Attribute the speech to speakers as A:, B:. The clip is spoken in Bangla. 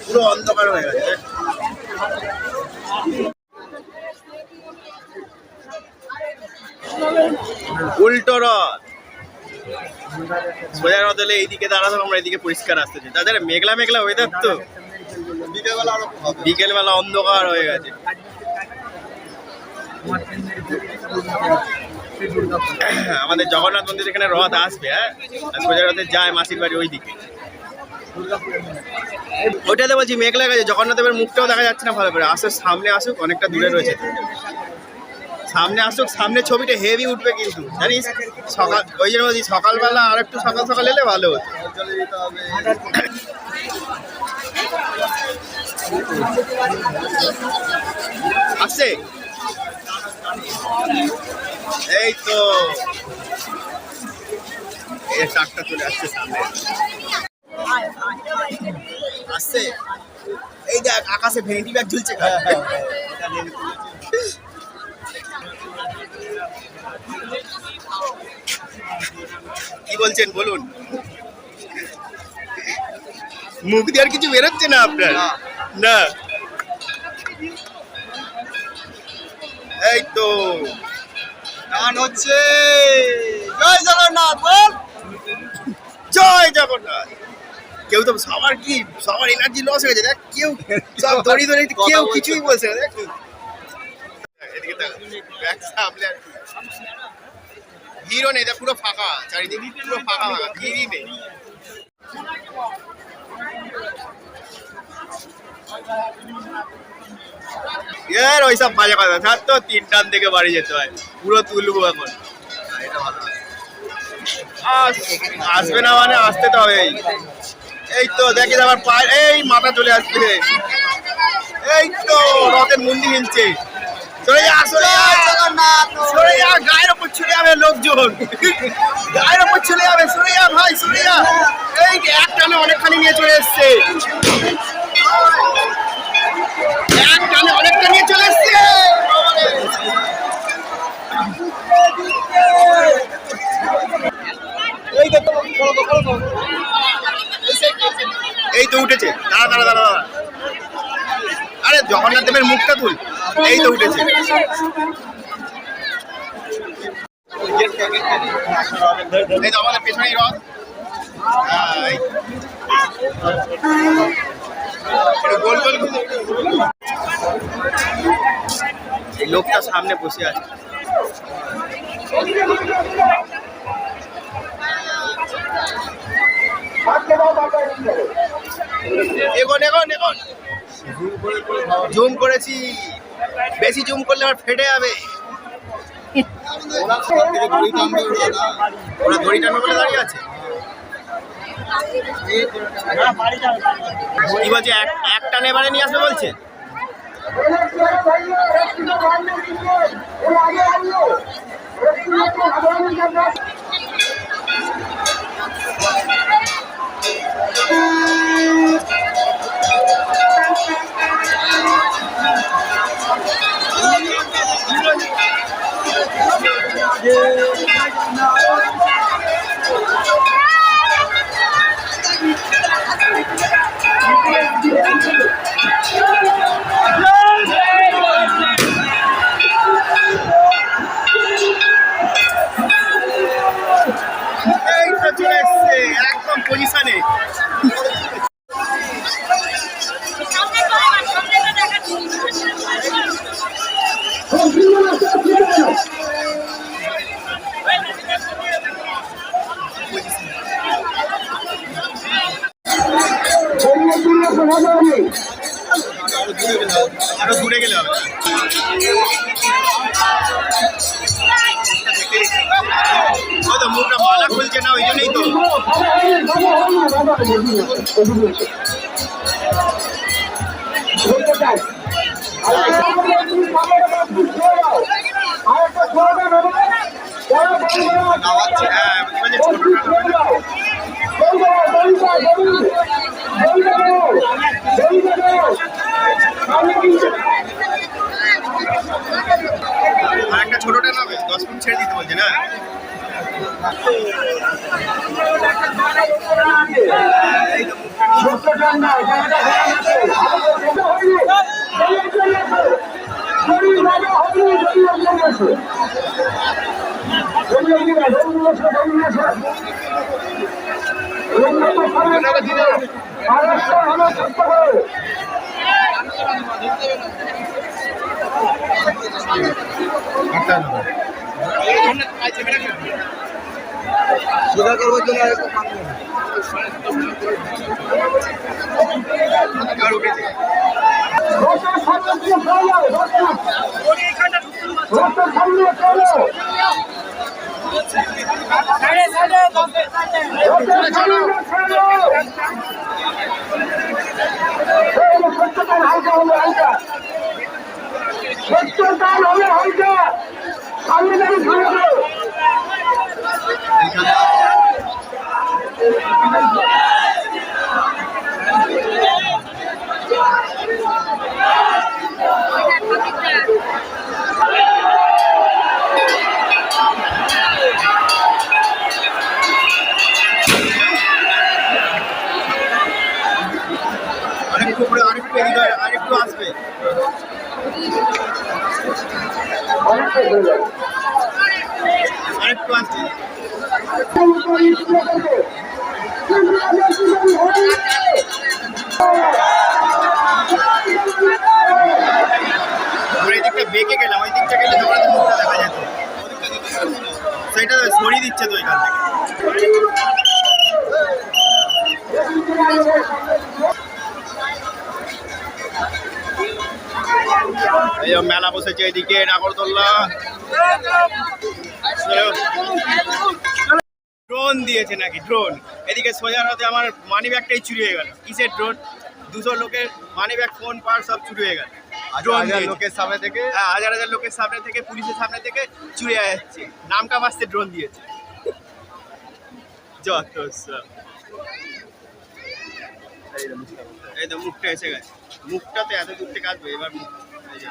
A: পুরো অন্ধকার হয়ে গেছে। উল্টো রথ সোজা রথ হলে এইদিকে দাঁড়াতো, আমরা এইদিকে পরিষ্কার আসতেছি। তাদের মেঘলা মেঘলা ওয়েদার তো, বিকেলবেলা অন্ধকার হয়ে গেছে। আমাদের জগন্নাথ মন্দির এখানে রথ আসবে, হ্যাঁ সোজা রথে যায় মাসির বাড়ি ওইদিকে। ওইটাতে বলছি মেঘলা গেছে, জগন্নাথ দেবের মুখটাও দেখা যাচ্ছে না ভালো করে। আসুক সামনে, আসুক, অনেকটা দূরে রয়েছে, সামনে আসুক। সামনে ছবিটা হেভি উঠবে কিন্তু জানিস, সকাল ওই জন্য বলছি সকালবেলা আর একটু সকাল সকাল এলে ভালো হতো। আসছে এই তো, এই ট্রাকটা চলে আসছে সামনে, আসছে। এই দেখ আকাশে ভেন্ডি ব্যাগ ঝুলছে। কি বলছেন বলুন? মুখ দিয়ে আর কিছু বেরোচ্ছে না আপনার? না, এই তো গান হচ্ছে জয় জগন্নাথ, বল জয় জগন্নাথ। কেউ তো সবার কি, সবার এনার্জি লস হয়ে গেছে। দেখ কেউ সব দড়ি দড়ি, কেউ কিছুই বলছে না। দেখ ভিড়ও নেই, পুরো ফাঁকা চারিদিকে, পুরো ফাঁকা ফাঁকা, ভিড়ই নেই। এর ওইসব বাজে কথা স্যার, তো 3টার দিকে বাড়ি যেতে হয়, পুরো তুলবো এখন। আসবে না মানে আসতে তো হবে। এই তো দেখি আবার পায়ে এই মাথা চলে আসছে। এই তো রথের মুন্ডি হিলছে। গায়ের ওপর ছুটে যাবে লোকজন, গায়ের ওপর চলে যাবে। সরে যা ভাই, সরে যা। এই এক টানে অনেকখানি নিয়ে চলে এসছে, এক টানে অনেকটা নিয়ে চলে এসছে। এই তো উঠেছে, দাঁড়া দাঁড়া দাঁড়া দাঁড়া। আরে জগন্নাথ দেবের মুখটা তুল। এই তো উঠেছে। এই তো আমাদের পেছনেই রথ। গোল গোল এই লোকটা সামনে বসে আছে। এগোন এগোন এগোন। জুম করেছি, বেশি জুম করলে আবার ফেটে যাবে। ওরা দড়ি টানবে বলে দাঁড়িয়ে আছে। কি বলছে, এক টানে এবারে নিয়ে আসবে বলছে। একদম পজিশনে। আরো দূরে গেলে হবে। তো মুখটা মালা খুলছে না, ওই জন্যই তো। হ্যাঁ সোজা করবার জন্য আরেকটু আসবে আরেকটু আসবে এদিকটা বেঁকে গেলাম ওই দিকটা গেলে তোমার মুখটা দেখা যেত সেটা সরিয়ে দিচ্ছে তো এখান থেকে এই মেলা বসেছে এদিকে নাগরদোল্লা ড্রোন দিয়েছে নাকি ড্রোন এদিকে সোজা রাতে আমার মানি ব্যাগটাই চুরি হয়ে গেল কিসের ড্রোন 200 লোকের মানি ব্যাগ ফোন পার সব চুরি হয়ে গেল হাজার লোকের সামনে থেকে হ্যাঁ হাজার লোকের সামনে থেকে পুলিশের সামনে থেকে চুরি হয়ে যাচ্ছে নামটা বাঁচতে ড্রোন দিয়েছে যত এই তো মুখটা এসে গেছে মুখটাতে এত দূর থেকে আসবে এবার মুখ এই যে